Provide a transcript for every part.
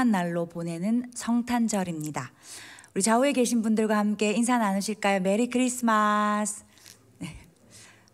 소중한 날로 보내는 성탄절입니다. 우리 좌우에 계신 분들과 함께 인사 나누실까요? 메리 크리스마스. 네,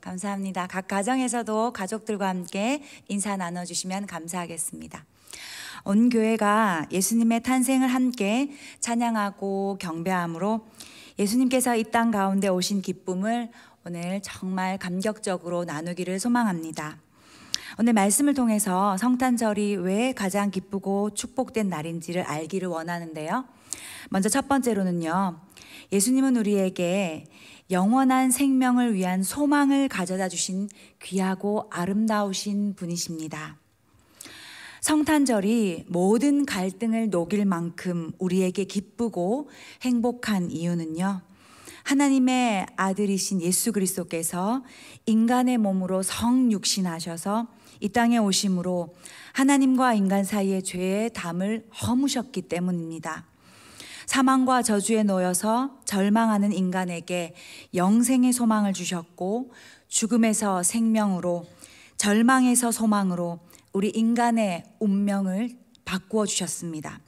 감사합니다. 각 가정에서도 가족들과 함께 인사 나눠주시면 감사하겠습니다. 온 교회가 예수님의 탄생을 함께 찬양하고 경배함으로 예수님께서 이 땅 가운데 오신 기쁨을 오늘 정말 감격적으로 나누기를 소망합니다. 오늘 말씀을 통해서 성탄절이 왜 가장 기쁘고 축복된 날인지를 알기를 원하는데요. 먼저 첫 번째로는요, 예수님은 우리에게 영원한 생명을 위한 소망을 가져다 주신 귀하고 아름다우신 분이십니다. 성탄절이 모든 갈등을 녹일 만큼 우리에게 기쁘고 행복한 이유는요, 하나님의 아들이신 예수 그리스도께서 인간의 몸으로 성육신하셔서 이 땅에 오심으로 하나님과 인간 사이의 죄의 담을 허무셨기 때문입니다. 사망과 저주에 놓여서 절망하는 인간에게 영생의 소망을 주셨고, 죽음에서 생명으로, 절망에서 소망으로 우리 인간의 운명을 바꾸어 주셨습니다.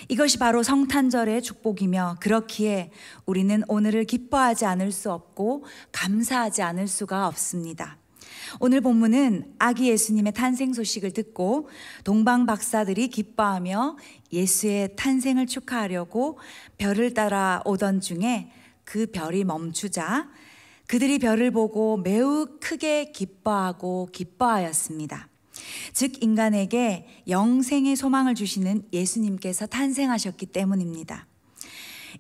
이것이 바로 성탄절의 축복이며, 그렇기에 우리는 오늘을 기뻐하지 않을 수 없고 감사하지 않을 수가 없습니다. 오늘 본문은 아기 예수님의 탄생 소식을 듣고 동방 박사들이 기뻐하며 예수의 탄생을 축하하려고 별을 따라 오던 중에 그 별이 멈추자 그들이 별을 보고 매우 크게 기뻐하였습니다. 즉 인간에게 영생의 소망을 주시는 예수님께서 탄생하셨기 때문입니다.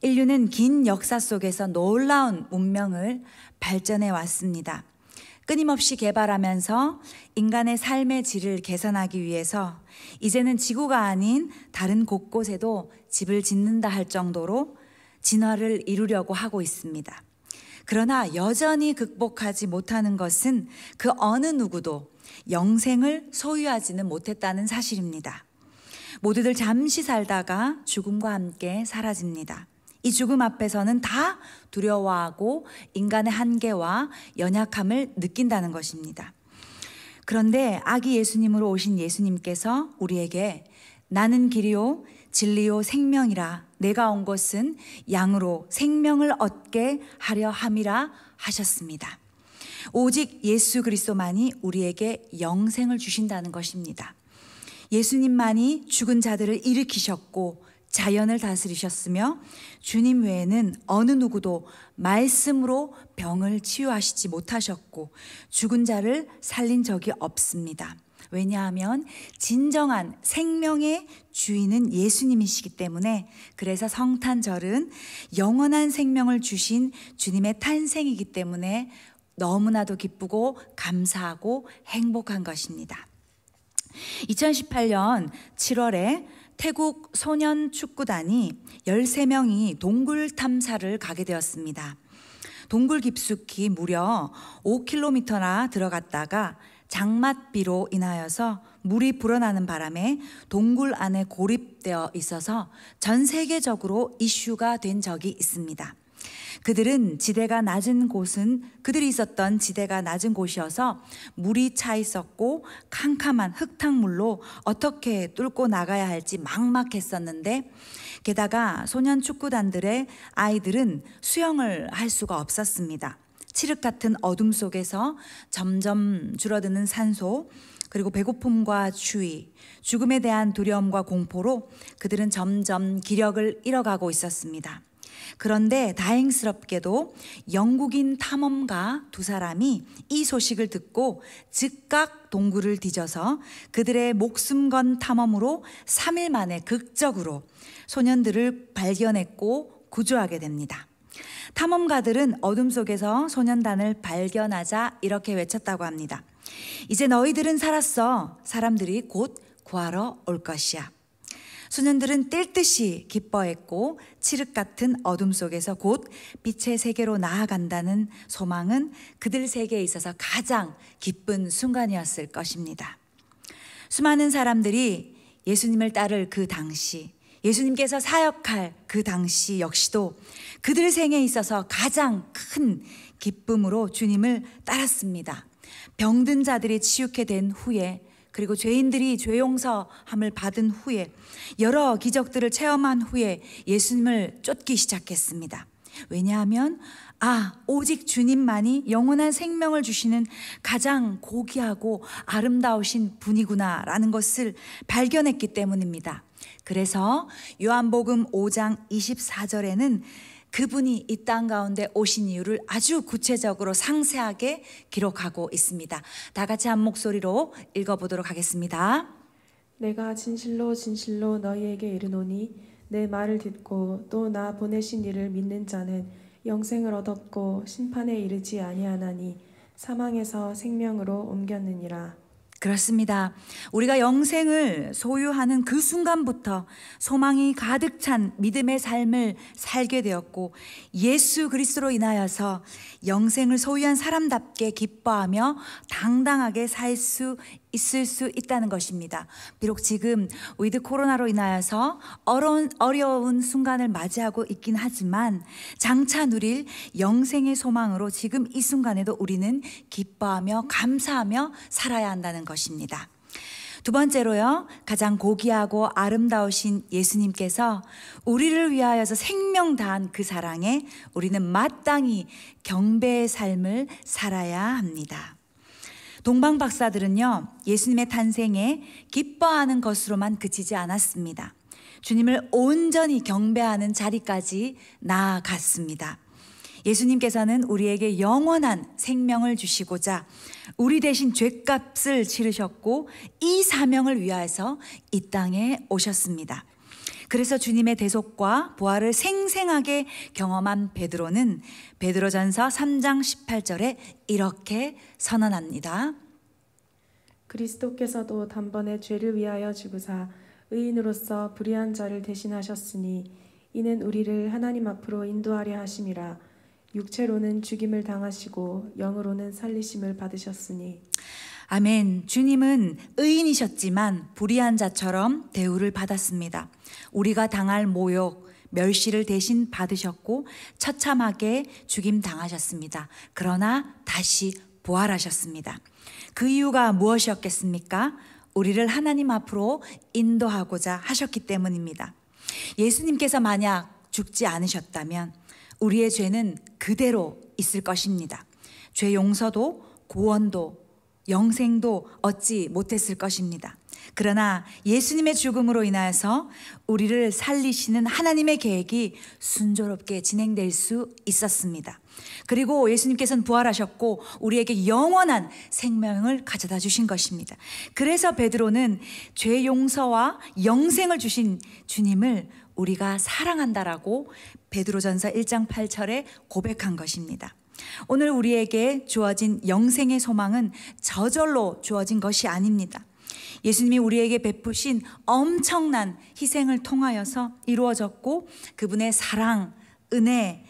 인류는 긴 역사 속에서 놀라운 문명을 발전해 왔습니다. 끊임없이 개발하면서 인간의 삶의 질을 개선하기 위해서 이제는 지구가 아닌 다른 곳곳에도 집을 짓는다 할 정도로 진화를 이루려고 하고 있습니다. 그러나 여전히 극복하지 못하는 것은 그 어느 누구도 영생을 소유하지는 못했다는 사실입니다. 모두들 잠시 살다가 죽음과 함께 사라집니다. 이 죽음 앞에서는 다 두려워하고 인간의 한계와 연약함을 느낀다는 것입니다. 그런데 아기 예수님으로 오신 예수님께서 우리에게 나는 길이요 진리요 생명이라, 내가 온 것은 양으로 생명을 얻게 하려 함이라 하셨습니다. 오직 예수 그리스도만이 우리에게 영생을 주신다는 것입니다. 예수님만이 죽은 자들을 일으키셨고 자연을 다스리셨으며, 주님 외에는 어느 누구도 말씀으로 병을 치유하시지 못하셨고 죽은 자를 살린 적이 없습니다. 왜냐하면 진정한 생명의 주인은 예수님이시기 때문에, 그래서 성탄절은 영원한 생명을 주신 주님의 탄생이기 때문에 너무나도 기쁘고 감사하고 행복한 것입니다. 2018년 7월에 태국 소년 축구단이 13명이 동굴 탐사를 가게 되었습니다. 동굴 깊숙이 무려 5km나 들어갔다가 장맛비로 인하여서 물이 불어나는 바람에 동굴 안에 고립되어 있어서 전 세계적으로 이슈가 된 적이 있습니다. 그들이 있었던 지대가 낮은 곳이어서 물이 차 있었고 캄캄한 흙탕물로 어떻게 뚫고 나가야 할지 막막했었는데, 게다가 소년 축구단들의 아이들은 수영을 할 수가 없었습니다. 칠흑 같은 어둠 속에서 점점 줄어드는 산소, 그리고 배고픔과 추위, 죽음에 대한 두려움과 공포로 그들은 점점 기력을 잃어가고 있었습니다. 그런데 다행스럽게도 영국인 탐험가 2사람이 이 소식을 듣고 즉각 동굴을 뒤져서 그들의 목숨 건 탐험으로 3일 만에 극적으로 소년들을 발견했고 구조하게 됩니다. 탐험가들은 어둠 속에서 소년단을 발견하자 이렇게 외쳤다고 합니다. 이제 너희들은 살았어. 사람들이 곧 구하러 올 것이야. 소년들은 뛸 듯이 기뻐했고, 칠흑 같은 어둠 속에서 곧 빛의 세계로 나아간다는 소망은 그들 세계에 있어서 가장 기쁜 순간이었을 것입니다. 수많은 사람들이 예수님을 따를 그 당시, 예수님께서 사역할 그 당시 역시도 그들 생에 있어서 가장 큰 기쁨으로 주님을 따랐습니다. 병든 자들이 치유케 된 후에 그리고 죄인들이 죄 용서함을 받은 후에 여러 기적들을 체험한 후에 예수님을 쫓기 시작했습니다. 왜냐하면 오직 주님만이 영원한 생명을 주시는 가장 고귀하고 아름다우신 분이구나라는 것을 발견했기 때문입니다. 그래서 요한복음 5장 24절에는 그분이 이 땅 가운데 오신 이유를 아주 구체적으로 상세하게 기록하고 있습니다. 다 같이 한 목소리로 읽어보도록 하겠습니다. 내가 진실로 진실로 너희에게 이르노니 내 말을 듣고 또 나 보내신 이를 믿는 자는 영생을 얻었고 심판에 이르지 아니하나니 사망에서 생명으로 옮겼느니라. 그렇습니다. 우리가 영생을 소유하는 그 순간부터 소망이 가득 찬 믿음의 삶을 살게 되었고 예수 그리스도로 인하여서 영생을 소유한 사람답게 기뻐하며 당당하게 살 수 있을 수 있다는 것입니다. 비록 지금 위드 코로나로 인하여서 어려운 순간을 맞이하고 있긴 하지만 장차 누릴 영생의 소망으로 지금 이 순간에도 우리는 기뻐하며 감사하며 살아야 한다는 것입니다. 두 번째로요, 가장 고귀하고 아름다우신 예수님께서 우리를 위하여서 생명 다한 그 사랑에 우리는 마땅히 경배의 삶을 살아야 합니다. 동방 박사들은요, 예수님의 탄생에 기뻐하는 것으로만 그치지 않았습니다. 주님을 온전히 경배하는 자리까지 나아갔습니다. 예수님께서는 우리에게 영원한 생명을 주시고자 우리 대신 죗값을 치르셨고 이 사명을 위하여서 이 땅에 오셨습니다. 그래서 주님의 대속과 부활을 생생하게 경험한 베드로는 베드로전서 3장 18절에 이렇게 선언합니다. 그리스도께서도 단번에 죄를 위하여 죽으사 의인으로서 불의한 자를 대신하셨으니 이는 우리를 하나님 앞으로 인도하려 하심이라. 육체로는 죽임을 당하시고 영으로는 살리심을 받으셨으니. 아멘. 주님은 의인이셨지만 불의한 자처럼 대우를 받았습니다. 우리가 당할 모욕, 멸시를 대신 받으셨고 처참하게 죽임 당하셨습니다. 그러나 다시 부활하셨습니다. 그 이유가 무엇이었겠습니까? 우리를 하나님 앞으로 인도하고자 하셨기 때문입니다. 예수님께서 만약 죽지 않으셨다면 우리의 죄는 그대로 있을 것입니다. 죄 용서도 구원도 영생도 얻지 못했을 것입니다. 그러나 예수님의 죽음으로 인하여서 우리를 살리시는 하나님의 계획이 순조롭게 진행될 수 있었습니다. 그리고 예수님께서는 부활하셨고 우리에게 영원한 생명을 가져다 주신 것입니다. 그래서 베드로는 죄 용서와 영생을 주신 주님을 우리가 사랑한다라고 베드로전서 1장 8절에 고백한 것입니다. 오늘 우리에게 주어진 영생의 소망은 저절로 주어진 것이 아닙니다. 예수님이 우리에게 베푸신 엄청난 희생을 통하여서 이루어졌고 그분의 사랑, 은혜,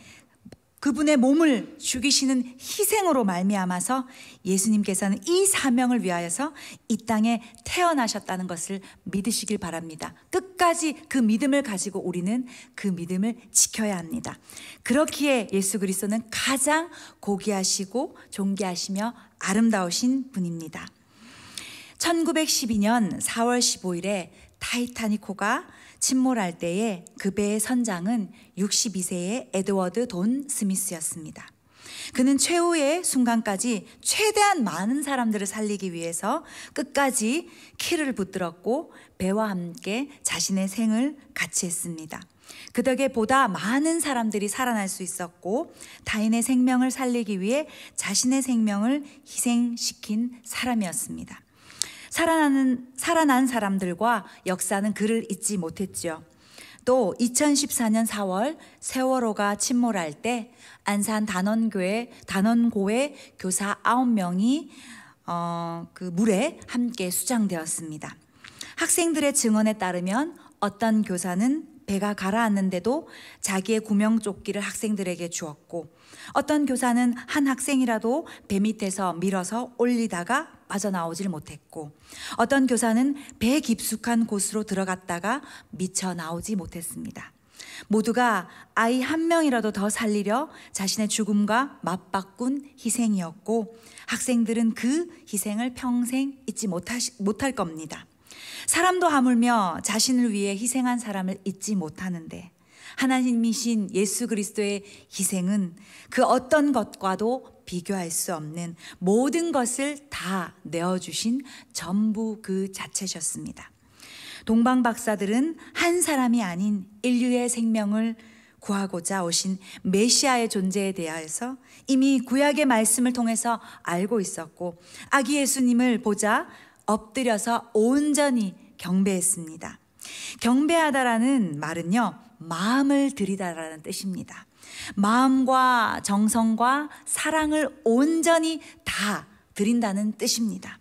그분의 몸을 죽이시는 희생으로 말미암아서 예수님께서는 이 사명을 위하여서 이 땅에 태어나셨다는 것을 믿으시길 바랍니다. 끝까지 그 믿음을 가지고 우리는 그 믿음을 지켜야 합니다. 그렇기에 예수 그리스도는 가장 고귀하시고 존귀하시며 아름다우신 분입니다. 1912년 4월 15일에 타이타닉호가 침몰할 때에 그 배의 선장은 62세의 에드워드 돈 스미스였습니다. 그는 최후의 순간까지 최대한 많은 사람들을 살리기 위해서 끝까지 키를 붙들었고 배와 함께 자신의 생을 같이 했습니다. 그 덕에 보다 많은 사람들이 살아날 수 있었고 타인의 생명을 살리기 위해 자신의 생명을 희생시킨 사람이었습니다. 살아난 사람들과 역사는 그를 잊지 못했죠. 또 2014년 4월 세월호가 침몰할 때 안산 단원고의 교사 9명이 그 물에 함께 수장되었습니다. 학생들의 증언에 따르면 어떤 교사는 배가 가라앉는데도 자기의 구명조끼를 학생들에게 주었고 어떤 교사는 한 학생이라도 배 밑에서 밀어서 올리다가 빠져나오질 못했고 어떤 교사는 배 깊숙한 곳으로 들어갔다가 미쳐 나오지 못했습니다. 모두가 아이 한 명이라도 더 살리려 자신의 죽음과 맞바꾼 희생이었고 학생들은 그 희생을 평생 잊지 못할 겁니다. 사람도 하물며 자신을 위해 희생한 사람을 잊지 못하는데 하나님이신 예수 그리스도의 희생은 그 어떤 것과도 비교할 수 없는 모든 것을 다 내어주신 전부 그 자체셨습니다. 동방 박사들은 한 사람이 아닌 인류의 생명을 구하고자 오신 메시아의 존재에 대하여서 이미 구약의 말씀을 통해서 알고 있었고 아기 예수님을 보자 엎드려서 온전히 경배했습니다. 경배하다라는 말은요, 마음을 들이다라는 뜻입니다. 마음과 정성과 사랑을 온전히 다 드린다는 뜻입니다.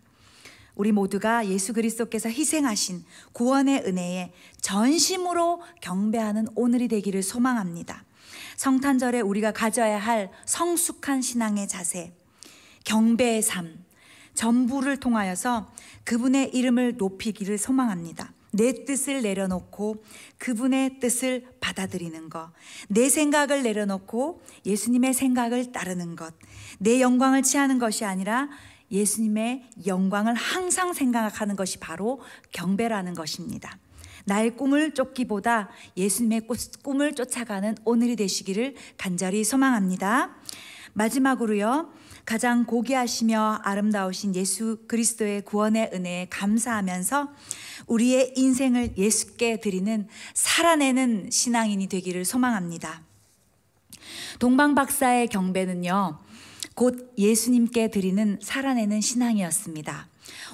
우리 모두가 예수 그리스도께서 희생하신 구원의 은혜에 전심으로 경배하는 오늘이 되기를 소망합니다. 성탄절에 우리가 가져야 할 성숙한 신앙의 자세, 경배의 삶, 전부를 통하여서 그분의 이름을 높이기를 소망합니다. 내 뜻을 내려놓고 그분의 뜻을 받아들이는 것, 내 생각을 내려놓고 예수님의 생각을 따르는 것, 내 영광을 취하는 것이 아니라 예수님의 영광을 항상 생각하는 것이 바로 경배라는 것입니다. 나의 꿈을 쫓기보다 예수님의 꿈을 쫓아가는 오늘이 되시기를 간절히 소망합니다. 마지막으로요, 가장 고귀하시며 아름다우신 예수 그리스도의 구원의 은혜에 감사하면서 우리의 인생을 예수께 드리는 살아내는 신앙인이 되기를 소망합니다. 동방 박사의 경배는요, 곧 예수님께 드리는 살아내는 신앙이었습니다.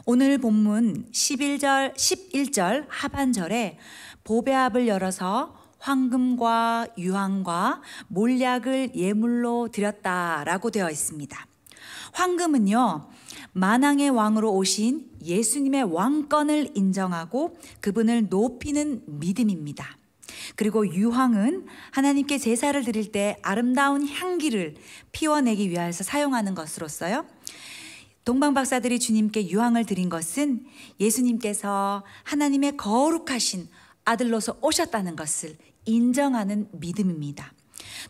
오늘 본문 11절 하반절에 보배압을 열어서 황금과 유황과 몰약을 예물로 드렸다라고 되어 있습니다. 황금은요, 만왕의 왕으로 오신 예수님의 왕권을 인정하고 그분을 높이는 믿음입니다. 그리고 유황은 하나님께 제사를 드릴 때 아름다운 향기를 피워내기 위해서 사용하는 것으로서요, 동방 박사들이 주님께 유황을 드린 것은 예수님께서 하나님의 거룩하신 아들로서 오셨다는 것을 인정하는 믿음입니다.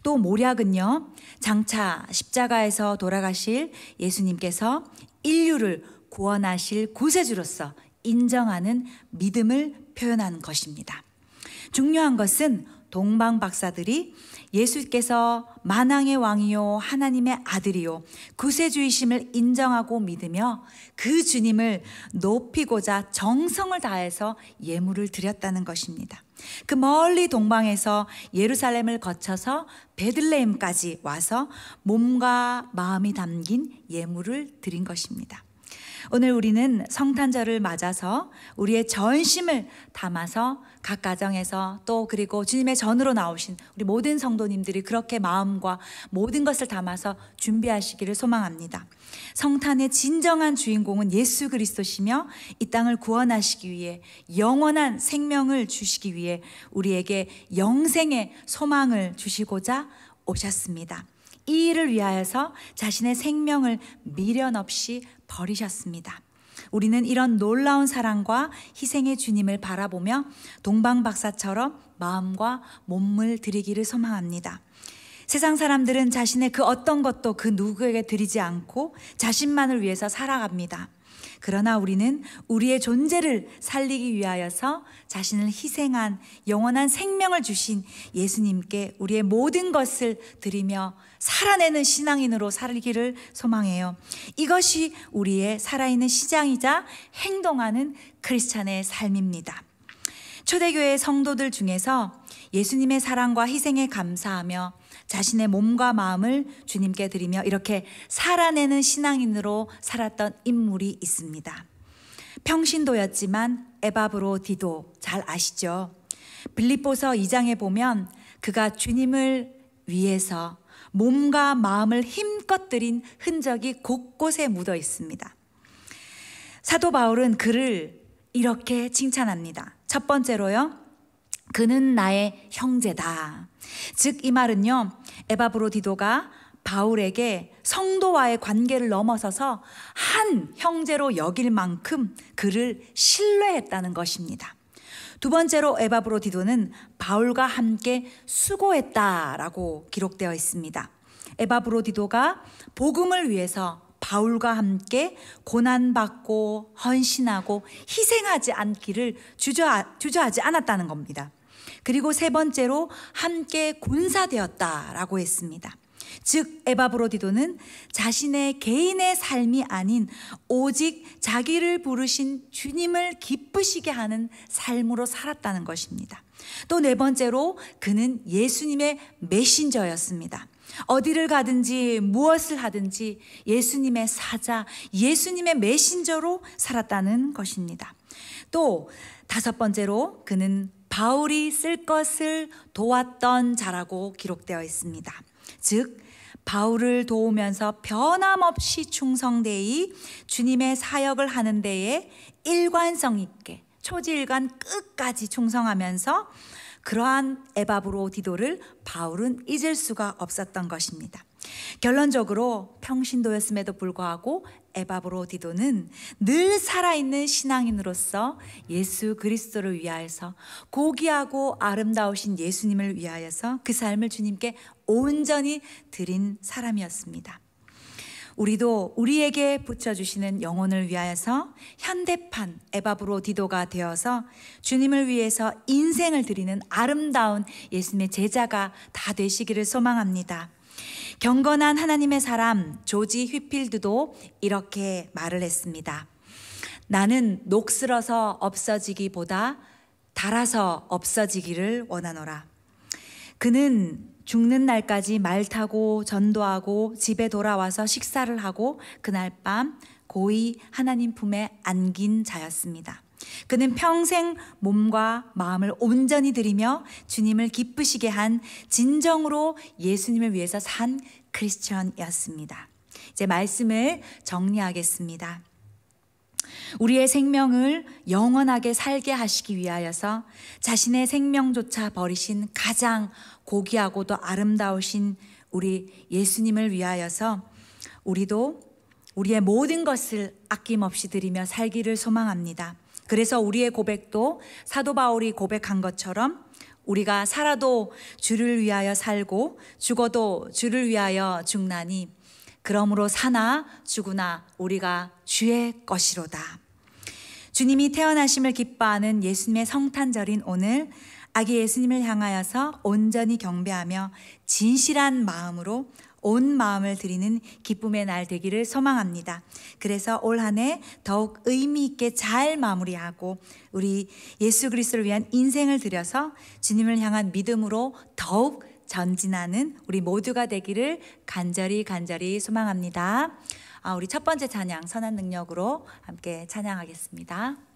또 몰약은요, 장차 십자가에서 돌아가실 예수님께서 인류를 구원하실 구세주로서 인정하는 믿음을 표현하는 것입니다. 중요한 것은 동방 박사들이 예수께서 만왕의 왕이요 하나님의 아들이요 구세주이심을 인정하고 믿으며 그 주님을 높이고자 정성을 다해서 예물을 드렸다는 것입니다. 그 멀리 동방에서 예루살렘을 거쳐서 베들레헴까지 와서 몸과 마음이 담긴 예물을 드린 것입니다. 오늘 우리는 성탄절을 맞아서 우리의 전심을 담아서 각 가정에서 또 그리고 주님의 전으로 나오신 우리 모든 성도님들이 그렇게 마음과 모든 것을 담아서 준비하시기를 소망합니다. 성탄의 진정한 주인공은 예수 그리스도시며 이 땅을 구원하시기 위해 영원한 생명을 주시기 위해 우리에게 영생의 소망을 주시고자 오셨습니다. 이 일을 위하여서 자신의 생명을 미련 없이 버리셨습니다. 우리는 이런 놀라운 사랑과 희생의 주님을 바라보며 동방 박사처럼 마음과 몸을 드리기를 소망합니다. 세상 사람들은 자신의 그 어떤 것도 그 누구에게 드리지 않고 자신만을 위해서 살아갑니다. 그러나 우리는 우리의 존재를 살리기 위하여서 자신을 희생한 영원한 생명을 주신 예수님께 우리의 모든 것을 드리며 살아내는 신앙인으로 살기를 소망해요. 이것이 우리의 살아있는 시장이자 행동하는 크리스찬의 삶입니다. 초대교회 성도들 중에서 예수님의 사랑과 희생에 감사하며 자신의 몸과 마음을 주님께 드리며 이렇게 살아내는 신앙인으로 살았던 인물이 있습니다. 평신도였지만 에바브로디도 잘 아시죠? 빌립보서 2장에 보면 그가 주님을 위해서 몸과 마음을 힘껏 들인 흔적이 곳곳에 묻어 있습니다. 사도 바울은 그를 이렇게 칭찬합니다. 첫 번째로요, 그는 나의 형제다. 즉 이 말은요, 에바브로디도가 바울에게 성도와의 관계를 넘어서서 한 형제로 여길 만큼 그를 신뢰했다는 것입니다. 두 번째로 에바브로디도는 바울과 함께 수고했다라고 기록되어 있습니다. 에바브로디도가 복음을 위해서 바울과 함께 고난받고 헌신하고 희생하지 않기를 주저하지 않았다는 겁니다. 그리고 세 번째로 함께 군사되었다라고 했습니다. 즉 에바브로디도는 자신의 개인의 삶이 아닌 오직 자기를 부르신 주님을 기쁘시게 하는 삶으로 살았다는 것입니다. 또 네 번째로 그는 예수님의 메신저였습니다. 어디를 가든지 무엇을 하든지 예수님의 사자, 예수님의 메신저로 살았다는 것입니다. 또 다섯 번째로 그는 바울이 쓸 것을 도왔던 자라고 기록되어 있습니다. 즉 바울을 도우면서 변함없이 충성되이 주님의 사역을 하는 데에 일관성 있게 초지일관 끝까지 충성하면서 그러한 에바브로디도를 바울은 잊을 수가 없었던 것입니다. 결론적으로 평신도였음에도 불구하고 에바브로디도는 늘 살아있는 신앙인으로서 예수 그리스도를 위하여서 고귀하고 아름다우신 예수님을 위하여서 그 삶을 주님께 온전히 드린 사람이었습니다. 우리도 우리에게 붙여주시는 영혼을 위하여서 현대판 에바브로디도가 되어서 주님을 위해서 인생을 드리는 아름다운 예수님의 제자가 다 되시기를 소망합니다. 경건한 하나님의 사람 조지 휘필드도 이렇게 말을 했습니다. 나는 녹슬어서 없어지기보다 닳아서 없어지기를 원하노라. 그는 죽는 날까지 말 타고 전도하고 집에 돌아와서 식사를 하고 그날 밤 고이 하나님 품에 안긴 자였습니다. 그는 평생 몸과 마음을 온전히 드리며 주님을 기쁘시게 한 진정으로 예수님을 위해서 산 크리스천이었습니다. 이제 말씀을 정리하겠습니다. 우리의 생명을 영원하게 살게 하시기 위하여서 자신의 생명조차 버리신 가장 고귀하고도 아름다우신 우리 예수님을 위하여서 우리도 우리의 모든 것을 아낌없이 드리며 살기를 소망합니다. 그래서 우리의 고백도 사도 바울이 고백한 것처럼 우리가 살아도 주를 위하여 살고 죽어도 주를 위하여 죽나니 그러므로 사나 죽으나 우리가 주의 것이로다. 주님이 태어나심을 기뻐하는 예수님의 성탄절인 오늘 아기 예수님을 향하여서 온전히 경배하며 진실한 마음으로 온 마음을 드리는 기쁨의 날 되기를 소망합니다. 그래서 올 한 해 더욱 의미 있게 잘 마무리하고 우리 예수 그리스도를 위한 인생을 들여서 주님을 향한 믿음으로 더욱 전진하는 우리 모두가 되기를 간절히 소망합니다. 우리 첫 번째 찬양 선한 능력으로 함께 찬양하겠습니다.